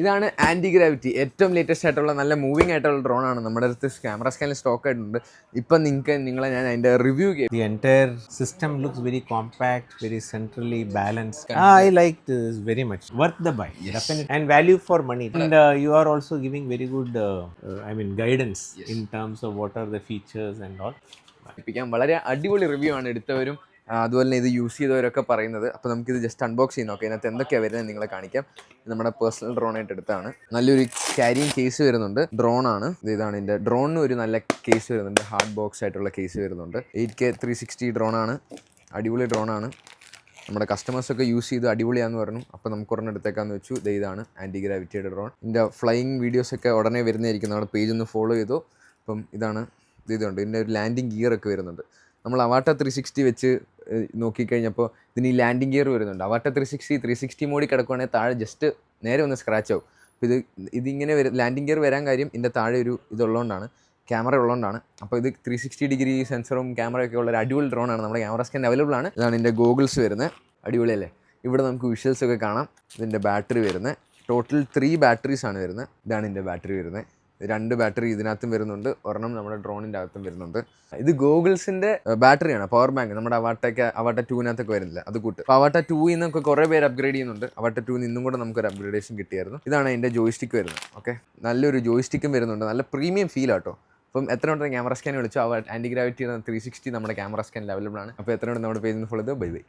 ഇതാണ് anti gravity, ഏറ്റവും latest ആയിട്ടുള്ള നല്ല മൂവിങ് ആയിട്ടുള്ള ഡ്രോൺ ആണ്. നമ്മുടെ അടുത്ത് ക്യാമറ സ്കാനിൽ സ്റ്റോക്ക് ആയിട്ടുണ്ട്. ഇപ്പം നിങ്ങളെ ഞാൻ അതിൻ്റെ review The entire system looks very compact, very centrally balanced. I like this very much. Worth the buy, definitely, and value for money. And you are also giving very good, guidance in terms of what are the features and all. വളരെ അടിപൊളി review ആണ് എടുത്തവരും അതുപോലെ തന്നെ ഇത് use ചെയ്തവരൊക്കെ പറയുന്നത്. അപ്പോൾ നമുക്കിത് just unbox ചെയ്ത് നോക്കാം. ഇതിനകത്ത് എന്തൊക്കെയാണ് വരുന്നത് നിങ്ങളെ കാണിക്കാം. നമ്മുടെ പേഴ്സണൽ ഡ്രോൺ ആയിട്ട് എടുത്താണ്. നല്ലൊരു ക്യാരിങ് കേസ് വരുന്നുണ്ട്. ഡ്രോണാണ്, ഇതാണ് ഇതിൻ്റെ ഡ്രോണിന് ഒരു നല്ല കേസ് വരുന്നുണ്ട്. ഹാർഡ് ബോക്സ് ആയിട്ടുള്ള കേസ് വരുന്നുണ്ട്. 8K 360 ഡ്രോണാണ്, അടിപൊളി ഡ്രോണാണ്. നമ്മുടെ കസ്റ്റമേഴ്സൊക്കെ യൂസ് ചെയ്ത് അടിപൊളിയാന്ന് പറഞ്ഞു. അപ്പോൾ നമുക്ക് ഒരെണ്ണം എടുത്തേക്കാന്ന് വെച്ചു. ഇതാണ് ആൻറ്റി ഗ്രാവിറ്റിയുടെ ഡ്രോൺ. ഇതിൻ്റെ ഫ്ലൈയിങ് വീഡിയോസൊക്കെ ഉടനെ വരുന്നതായിരിക്കും. നമ്മുടെ പേജ് ഒന്ന് ഫോളോ ചെയ്തു. അപ്പം ഇതുണ്ട്. ഇതിൻ്റെ ഒരു ലാൻഡിങ് ഗിയറൊക്കെ വരുന്നുണ്ട്. നമ്മൾ അവാട്ട 360 വെച്ച് നോക്കിക്കഴിഞ്ഞപ്പോൾ ഇതിന് ഈ ലാൻഡിങ് ഗിയർ വരുന്നുണ്ട്. അവാട്ട 360 മോഡിൽ കിടക്കുവാണെങ്കിൽ താഴെ ജസ്റ്റ് നേരെ ഒന്ന് സ്ക്രാച്ച് ആവും. അപ്പോൾ ഇതിങ്ങനെ ലാൻഡിങ് ഗിയർ വരാൻ കാര്യം ഇതിൻ്റെ താഴെ ഒരു ഇതുള്ളതുകൊണ്ടാണ്, ക്യാമറ ഉള്ളതുകൊണ്ടാണ്. അപ്പോൾ ഇത് 360 ഡിഗ്രി സെൻസറും ക്യാമറയൊക്കെ ഉള്ള ഒരു അടിപൊളി ഡ്രോണാണ്. നമ്മുടെ ക്യാമറ സ്കാൻ അവൈലബിൾ ആണ്. ഇതാണ് ഇതിൻ്റെ ഗോഗിൾസ് വരുന്നത്. അടിപൊളിയല്ലേ? ഇവിടെ നമുക്ക് വിഷ്വൽസ് ഒക്കെ കാണാം. ഇതിൻ്റെ ബാറ്ററി വരുന്നത് ടോട്ടൽ 3 ബാറ്ററീസാണ് വരുന്നത്. ഇതാണ് ഇതിൻ്റെ ബാറ്ററി വരുന്നത്. 2 ബാറ്ററി ഇതിനകത്തും വരുന്നുണ്ട്, ഒരെണ്ണം നമ്മുടെ ഡ്രോണിൻ്റെ അകത്തും വരുന്നുണ്ട്. ഇത് ഗോഗിൾസിൻ്റെ ബാറ്ററിയാണ്, പവർ ബാങ്ക്. നമ്മുടെ അവാട്ട 2-നകത്തൊക്കെ വരുന്നില്ല, അത് കൂട്ട്. അപ്പോൾ അവാട്ട 2 നിന്നൊക്കെ കുറേ പേര് അപ്ഗ്രേഡ് ചെയ്യുന്നുണ്ട്. അവാട്ട 2 നിന്നും കൂടെ നമുക്കൊരു അപ്ഗ്രേഡേഷൻ കിട്ടിയായിരുന്നു. ഇതാണ് അതിൻ്റെ ജോയിസ്റ്റിക്ക് വരുന്നത്. ഓക്കെ, നല്ലൊരു ജോയിസ്റ്റിക്കും വരുന്നുണ്ട്. നല്ല പ്രീമിയം ഫീൽ ആട്ടോ. അപ്പം എത്ര ഉണ്ടെന്ന് ക്യാമറ സ്കാൻ വിളിച്ചു. ആൻറ്റി ഗ്രാവിറ്റി 360 നമ്മുടെ ക്യാമറ സ്കാനിൽ അവൈലബിൾ ആണ്. അപ്പോൾ എത്ര ഉണ്ട് നമ്മുടെ പേജിൽ നിന്ന് ഫോളോ ചെയ്ത് ബൈ.